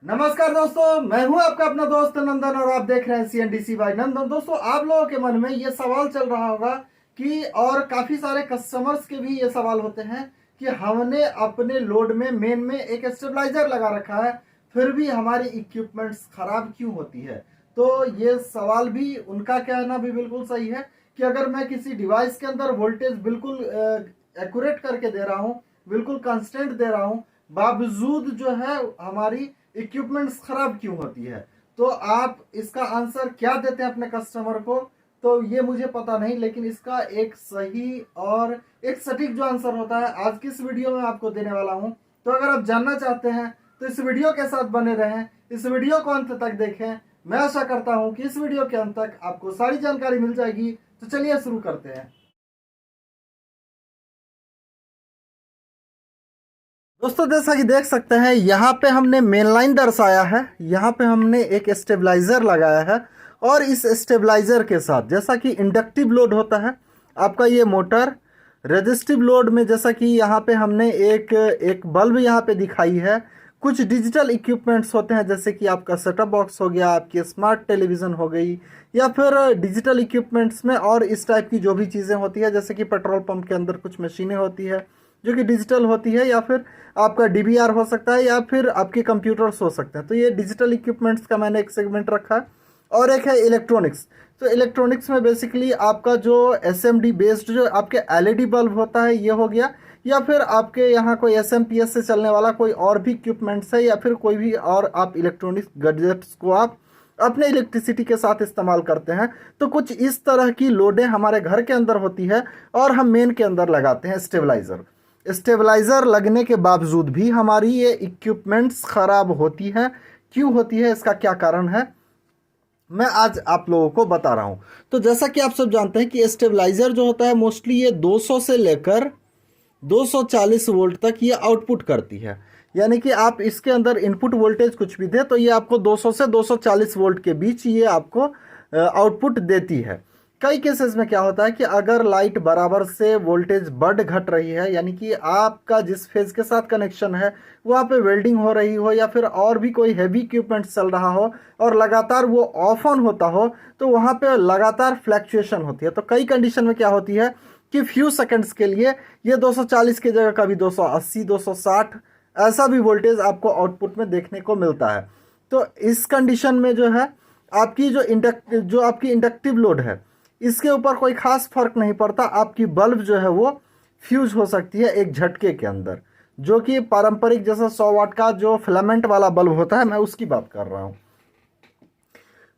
नमस्कार दोस्तों, मैं हूं आपका अपना दोस्त नंदन और आप देख रहे हैं CNDC बाय नंदन। दोस्तों, आप लोगों के मन में ये सवाल चल रहा होगा कि और काफी सारे कस्टमर्स के भी ये सवाल होते हैं कि हमने अपने लोड में मेन में एक स्टेबलाइजर लगा रखा है, फिर भी हमारी इक्विपमेंट्स खराब क्यों होती है। तो ये सवाल भी, उनका कहना भी बिल्कुल सही है कि अगर मैं किसी डिवाइस के अंदर वोल्टेज बिल्कुल एक्यूरेट करके दे रहा हूँ, बिल्कुल कांस्टेंट दे रहा हूँ, बावजूद जो है हमारी इक्विपमेंट्स खराब क्यों होती है। तो आप इसका आंसर क्या देते हैं अपने कस्टमर को, तो ये मुझे पता नहीं, लेकिन इसका एक सही और एक सटीक जो आंसर होता है आज की इस वीडियो में आपको देने वाला हूं। तो अगर आप जानना चाहते हैं तो इस वीडियो के साथ बने रहें, इस वीडियो को अंत तक देखें। मैं आशा करता हूं कि इस वीडियो के अंत तक आपको सारी जानकारी मिल जाएगी। तो चलिए शुरू करते हैं। दोस्तों, जैसा कि देख सकते हैं यहाँ पे हमने मेन लाइन दर्शाया है, यहाँ पे हमने एक स्टेबलाइजर लगाया है और इस स्टेबलाइजर के साथ जैसा कि इंडक्टिव लोड होता है आपका ये मोटर, रेजिस्टिव लोड में जैसा कि यहाँ पे हमने एक एक बल्ब यहाँ पे दिखाई है। कुछ डिजिटल इक्विपमेंट्स होते हैं जैसे कि आपका सेटअप बॉक्स हो गया, आपकी स्मार्ट टेलीविज़न हो गई, या फिर डिजिटल इक्विपमेंट्स में और इस टाइप की जो भी चीज़ें होती है, जैसे कि पेट्रोल पंप के अंदर कुछ मशीनें होती है जो कि डिजिटल होती है, या फिर आपका DVR हो सकता है, या फिर आपके कंप्यूटर्स हो सकते हैं। तो ये डिजिटल इक्विपमेंट्स का मैंने एक सेगमेंट रखा है। और एक है इलेक्ट्रॉनिक्स। तो इलेक्ट्रॉनिक्स में बेसिकली आपका जो SMD बेस्ड जो आपके LED बल्ब होता है ये हो गया, या फिर आपके यहाँ कोई SMPS से चलने वाला कोई और भी इक्विपमेंट्स है, या फिर कोई भी और आप इलेक्ट्रॉनिक्स गैजेट्स को आप अपने इलेक्ट्रिसिटी के साथ इस्तेमाल करते हैं। तो कुछ इस तरह की लोडें हमारे घर के अंदर होती है और हम मेन के अंदर लगाते हैं स्टेबलाइजर। स्टेबलाइजर लगने के बावजूद भी हमारी ये इक्विपमेंट्स खराब होती हैं। क्यों होती है, इसका क्या कारण है, मैं आज आप लोगों को बता रहा हूं। तो जैसा कि आप सब जानते हैं कि स्टेबलाइजर जो होता है मोस्टली ये 200 से लेकर 240 वोल्ट तक ये आउटपुट करती है। यानी कि आप इसके अंदर इनपुट वोल्टेज कुछ भी दे तो ये आपको 200 से 240 वोल्ट के बीच ये आपको आउटपुट देती है। कई केसेस में क्या होता है कि अगर लाइट बराबर से वोल्टेज बढ़ घट रही है, यानी कि आपका जिस फेज के साथ कनेक्शन है वहाँ पे वेल्डिंग हो रही हो, या फिर और भी कोई हैवी इक्विपमेंट चल रहा हो और लगातार वो ऑफ ऑन होता हो, तो वहाँ पे लगातार फ्लैक्चुएशन होती है। तो कई कंडीशन में क्या होती है कि फ्यू सेकंड्स के लिए ये 240 की जगह कभी 280, 260 ऐसा भी वोल्टेज आपको आउटपुट में देखने को मिलता है। तो इस कंडीशन में जो है आपकी जो आपकी इंडक्टिव लोड है इसके ऊपर कोई खास फर्क नहीं पड़ता। आपकी बल्ब जो है वो फ्यूज हो सकती है एक झटके के अंदर, जो कि पारंपरिक जैसा 100 वाट का जो फिलामेंट वाला बल्ब होता है, मैं उसकी बात कर रहा हूँ।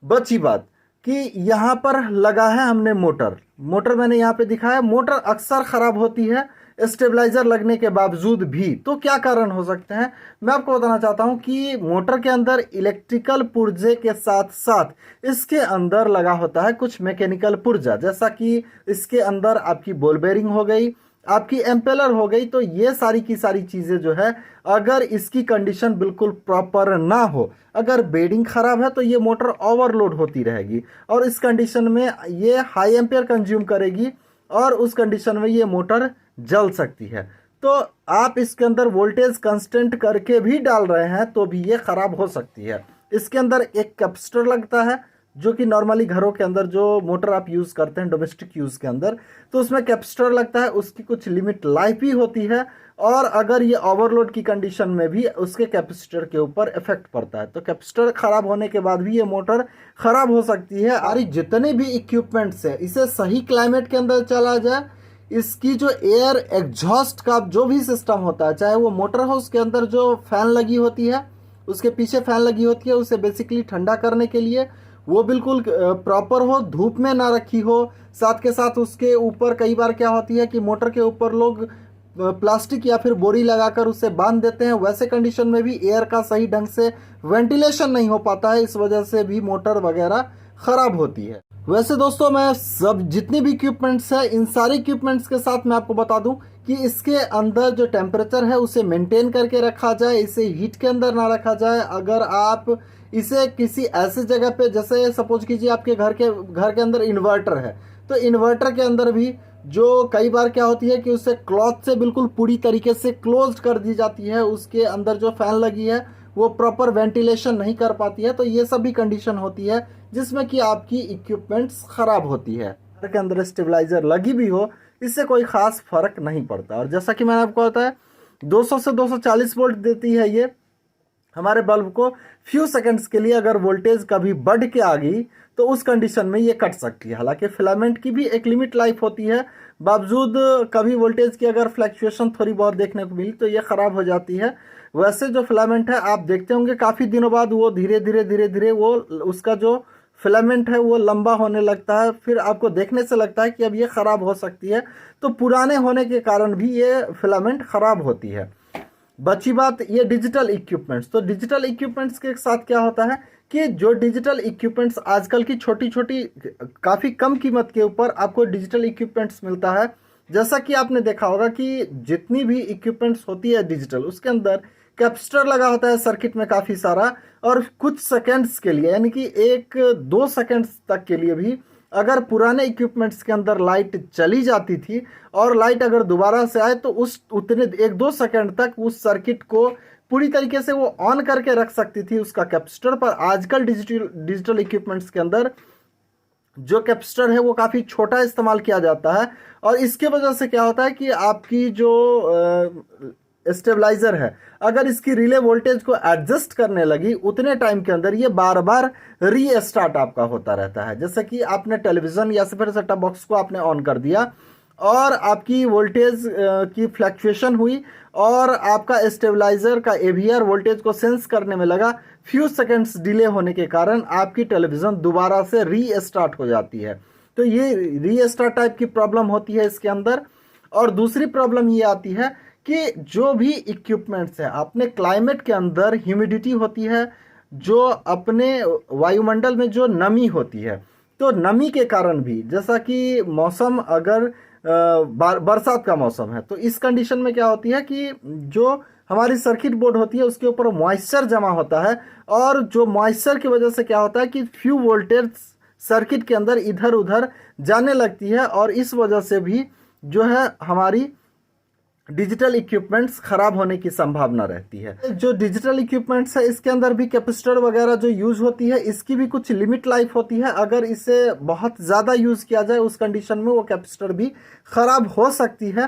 बची बात कि यहाँ पर लगा है हमने मोटर मैंने यहाँ पे दिखाया। मोटर अक्सर खराब होती है स्टेबलाइजर लगने के बावजूद भी। तो क्या कारण हो सकते हैं, मैं आपको बताना चाहता हूं कि मोटर के अंदर इलेक्ट्रिकल पुर्जे के साथ साथ इसके अंदर लगा होता है कुछ मैकेनिकल पुर्जा, जैसा कि इसके अंदर आपकी बॉल बेरिंग हो गई, आपकी एम्पेलर हो गई। तो ये सारी की सारी चीज़ें जो है अगर इसकी कंडीशन बिल्कुल प्रॉपर ना हो, अगर बेडिंग खराब है तो ये मोटर ओवरलोड होती रहेगी और इस कंडीशन में ये हाई एम्पेयर कंज्यूम करेगी और उस कंडीशन में ये मोटर जल सकती है। तो आप इसके अंदर वोल्टेज कांस्टेंट करके भी डाल रहे हैं तो भी ये खराब हो सकती है। इसके अंदर एक कैपेसिटर लगता है जो कि नॉर्मली घरों के अंदर जो मोटर आप यूज़ करते हैं डोमेस्टिक यूज़ के अंदर, तो उसमें कैपेसिटर लगता है, उसकी कुछ लिमिट लाइफ भी होती है और अगर ये ओवरलोड की कंडीशन में भी उसके कैपेसिटर के ऊपर इफेक्ट पड़ता है। तो कैपेसिटर खराब होने के बाद भी ये मोटर खराब हो सकती है। और जितने भी इक्विपमेंट्स है इसे सही क्लाइमेट के अंदर चला जाए, इसकी जो एयर एग्जॉस्ट का जो भी सिस्टम होता है, चाहे वो मोटर हो उसके अंदर जो फैन लगी होती है, उसके पीछे फैन लगी होती है, उसे बेसिकली ठंडा करने के लिए वो बिल्कुल प्रॉपर हो, धूप में ना रखी हो। साथ के साथ उसके ऊपर कई बार क्या होती है कि मोटर के ऊपर लोग प्लास्टिक या फिर बोरी लगाकर उसे बांध देते हैं। वैसे कंडीशन में भी एयर का सही ढंग से वेंटिलेशन नहीं हो पाता है, इस वजह से भी मोटर वगैरह खराब होती है। वैसे दोस्तों, मैं सब जितने भी इक्विपमेंट्स हैं इन सारे इक्विपमेंट्स के साथ मैं आपको बता दूं कि इसके अंदर जो टेम्परेचर है उसे मेंटेन करके रखा जाए, इसे हीट के अंदर ना रखा जाए। अगर आप इसे किसी ऐसे जगह पे, जैसे सपोज कीजिए आपके घर के अंदर इन्वर्टर है, तो इन्वर्टर के अंदर भी जो कई बार क्या होती है कि उसे क्लॉथ से बिल्कुल पूरी तरीके से क्लोज्ड कर दी जाती है, उसके अंदर जो फैन लगी है वो प्रॉपर वेंटिलेशन नहीं कर पाती है। तो ये सब भी कंडीशन होती है जिसमें कि आपकी इक्विपमेंट्स ख़राब होती है। घर के अंदर स्टेबलाइजर लगी भी हो, इससे कोई ख़ास फ़र्क नहीं पड़ता। और जैसा कि मैंने आपको बताया 200 से 240 वोल्ट देती है ये हमारे बल्ब को। फ्यू सेकंड्स के लिए अगर वोल्टेज कभी बढ़ के आ गई तो उस कंडीशन में ये कट सकती है। हालांकि फिलामेंट की भी एक लिमिट लाइफ होती है, बावजूद कभी वोल्टेज की अगर फ्लैक्चुएशन थोड़ी बहुत देखने को मिली तो ये ख़राब हो जाती है। वैसे जो फिलामेंट है आप देखते होंगे काफ़ी दिनों बाद वो धीरे धीरे वो उसका जो फिलामेंट है वो लंबा होने लगता है, फिर आपको देखने से लगता है कि अब ये ख़राब हो सकती है। तो पुराने होने के कारण भी ये फिलामेंट ख़राब होती है। बची बात ये डिजिटल इक्विपमेंट्स। तो डिजिटल इक्विपमेंट्स के साथ क्या होता है कि जो डिजिटल इक्विपमेंट्स आजकल की छोटी छोटी काफ़ी कम कीमत के ऊपर आपको डिजिटल इक्विपमेंट्स मिलता है। जैसा कि आपने देखा होगा कि जितनी भी इक्विपमेंट्स होती है डिजिटल, उसके अंदर कैपेसिटर लगा होता है सर्किट में काफ़ी सारा, और कुछ सेकेंड्स के लिए यानी कि 1-2 सेकेंड्स तक के लिए भी अगर पुराने इक्विपमेंट्स के अंदर लाइट चली जाती थी और लाइट अगर दोबारा से आए तो उस उतने 1-2 सेकेंड तक उस सर्किट को पूरी तरीके से वो ऑन करके रख सकती थी उसका कैपेसिटर। पर आजकल डिजिटल इक्विपमेंट्स के अंदर जो कैपेसिटर है वो काफ़ी छोटा इस्तेमाल किया जाता है, और इसके वजह से क्या होता है कि आपकी जो स्टेबलाइजर है अगर इसकी रिले वोल्टेज को एडजस्ट करने लगी उतने टाइम के अंदर ये बार बार रीस्टार्ट आपका होता रहता है। जैसे कि आपने टेलीविज़न या फिर सेटअप बॉक्स को आपने ऑन कर दिया और आपकी वोल्टेज की फ्लैक्चुएशन हुई और आपका स्टेबलाइजर का एवीआर वोल्टेज को सेंस करने में लगा, फ्यू सेकंड्स डिले होने के कारण आपकी टेलीविज़न दोबारा से रीस्टार्ट हो जाती है। तो ये रीस्टार्ट टाइप की प्रॉब्लम होती है इसके अंदर। और दूसरी प्रॉब्लम ये आती है कि जो भी इक्विपमेंट्स है अपने क्लाइमेट के अंदर ह्यूमिडिटी होती है, जो अपने वायुमंडल में जो नमी होती है, तो नमी के कारण भी जैसा कि मौसम अगर बरसात का मौसम है तो इस कंडीशन में क्या होती है कि जो हमारी सर्किट बोर्ड होती है उसके ऊपर मॉइस्चर जमा होता है, और जो मॉइस्चर की वजह से क्या होता है कि फ्यू वोल्टेज सर्किट के अंदर इधर उधर जाने लगती है, और इस वजह से भी जो है हमारी डिजिटल इक्विपमेंट्स खराब होने की संभावना रहती है। जो डिजिटल इक्विपमेंट्स है इसके अंदर भी कैपेसिटर वगैरह जो यूज होती है इसकी भी कुछ लिमिट लाइफ होती है। अगर इसे बहुत ज़्यादा यूज किया जाए उस कंडीशन में वो कैपेसिटर भी खराब हो सकती है।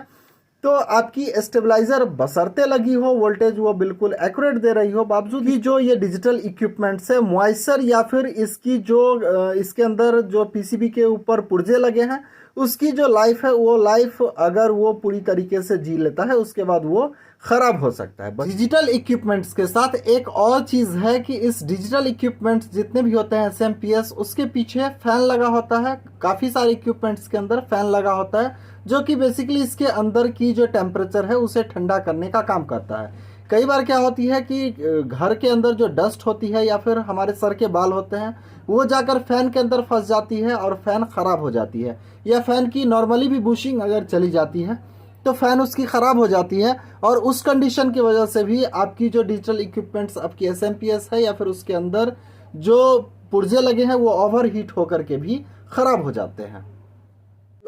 तो आपकी स्टेबलाइजर बशर्ते लगी हो वोल्टेज वो बिल्कुल एक्यूरेट दे रही हो, बावजूद ही जो ये डिजिटल इक्विपमेंट्स है मॉइस्चर या फिर इसकी जो इसके अंदर जो पीसीबी के ऊपर पुर्जे लगे हैं उसकी जो लाइफ है वो लाइफ अगर वो पूरी तरीके से जी लेता है उसके बाद वो खराब हो सकता है। डिजिटल इक्विपमेंट्स के साथ एक और चीज़ है कि इस डिजिटल इक्विपमेंट्स जितने भी होते हैं एसएमपीएस उसके पीछे फैन लगा होता है। काफ़ी सारे इक्विपमेंट्स के अंदर फैन लगा होता है जो कि बेसिकली इसके अंदर की जो टेम्परेचर है उसे ठंडा करने का काम करता है। कई बार क्या होती है कि घर के अंदर जो डस्ट होती है या फिर हमारे सर के बाल होते हैं वो जाकर फैन के अंदर फंस जाती है और फैन ख़राब हो जाती है, या फैन की नॉर्मली भी बुशिंग अगर चली जाती है तो फैन उसकी ख़राब हो जाती है, और उस कंडीशन की वजह से भी आपकी जो डिजिटल इक्विपमेंट्स आपकी एसएमपीएस है या फिर उसके अंदर जो पुर्जे लगे हैं वो ओवर हीट होकर के भी ख़राब हो जाते हैं।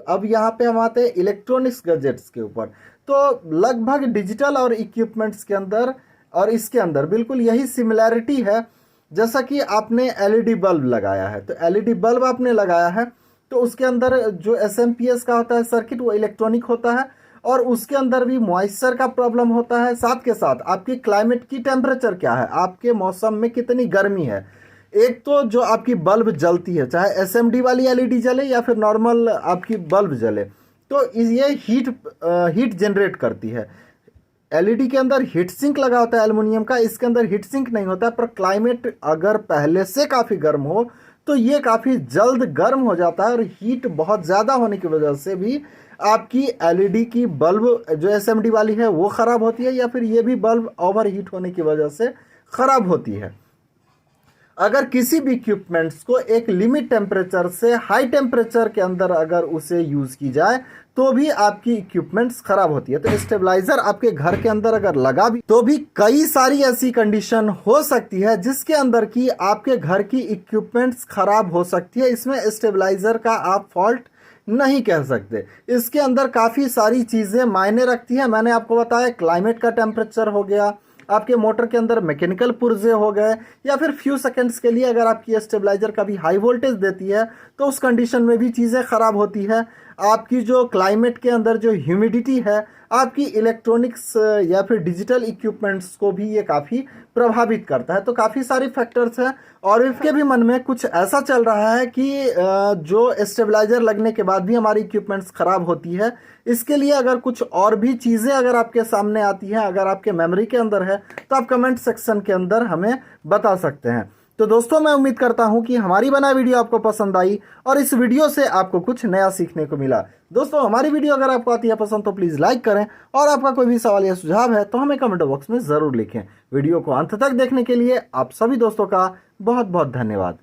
अब यहाँ पे हम आते हैं इलेक्ट्रॉनिक्स गैजेट्स के ऊपर। तो लगभग डिजिटल और इक्विपमेंट्स के अंदर और इसके अंदर बिल्कुल यही सिमिलैरिटी है। जैसा कि आपने एलईडी बल्ब लगाया है, तो एलईडी बल्ब आपने लगाया है तो उसके अंदर जो एसएमपीएस का होता है सर्किट वो इलेक्ट्रॉनिक होता है, और उसके अंदर भी मॉइस्चर का प्रॉब्लम होता है। साथ के साथ आपकी क्लाइमेट की टेम्परेचर क्या है, आपके मौसम में कितनी गर्मी है। एक तो जो आपकी बल्ब जलती है चाहे एसएमडी वाली एलईडी जले या फिर नॉर्मल आपकी बल्ब जले, तो ये हीट जनरेट करती है। एलईडी के अंदर हीट सिंक लगा होता है एल्युमिनियम का, इसके अंदर हीट सिंक नहीं होता है, पर क्लाइमेट अगर पहले से काफ़ी गर्म हो तो ये काफ़ी जल्द गर्म हो जाता है, और हीट बहुत ज़्यादा होने की वजह से भी आपकी एलईडी की बल्ब जो एसएमडी वाली है वो ख़राब होती है, या फिर ये भी बल्ब ओवर हीट होने की वजह से ख़राब होती है। अगर किसी भी इक्विपमेंट्स को एक लिमिट टेम्परेचर से हाई टेम्परेचर के अंदर अगर उसे यूज़ की जाए तो भी आपकी इक्विपमेंट्स खराब होती है। तो स्टेबलाइजर आपके घर के अंदर अगर लगा भी तो भी कई सारी ऐसी कंडीशन हो सकती है जिसके अंदर की आपके घर की इक्विपमेंट्स खराब हो सकती है। इसमें स्टेबलाइजर का आप फॉल्ट नहीं कह सकते, इसके अंदर काफ़ी सारी चीज़ें मायने रखती हैं। मैंने आपको बताया क्लाइमेट का टेम्परेचर हो गया, आपके मोटर के अंदर मैकेनिकल पुर्जे हो गए, या फिर फ्यू सेकंड्स के लिए अगर आपकी स्टेबलाइजर कभी हाई वोल्टेज देती है तो उस कंडीशन में भी चीज़ें ख़राब होती है। आपकी जो क्लाइमेट के अंदर जो ह्यूमिडिटी है, आपकी इलेक्ट्रॉनिक्स या फिर डिजिटल इक्विपमेंट्स को भी ये काफ़ी प्रभावित करता है। तो काफ़ी सारी फैक्टर्स हैं, और इसके भी मन में कुछ ऐसा चल रहा है कि जो स्टेबलाइजर लगने के बाद भी हमारी इक्विपमेंट्स ख़राब होती है। इसके लिए अगर कुछ और भी चीज़ें अगर आपके सामने आती हैं, अगर आपके मेमोरी के अंदर है, तो आप कमेंट सेक्शन के अंदर हमें बता सकते हैं। तो दोस्तों, मैं उम्मीद करता हूं कि हमारी बनाई वीडियो आपको पसंद आई और इस वीडियो से आपको कुछ नया सीखने को मिला। दोस्तों, हमारी वीडियो अगर आपको आती है पसंद तो प्लीज़ लाइक करें, और आपका कोई भी सवाल या सुझाव है तो हमें कमेंट बॉक्स में ज़रूर लिखें। वीडियो को अंत तक देखने के लिए आप सभी दोस्तों का बहुत बहुत धन्यवाद।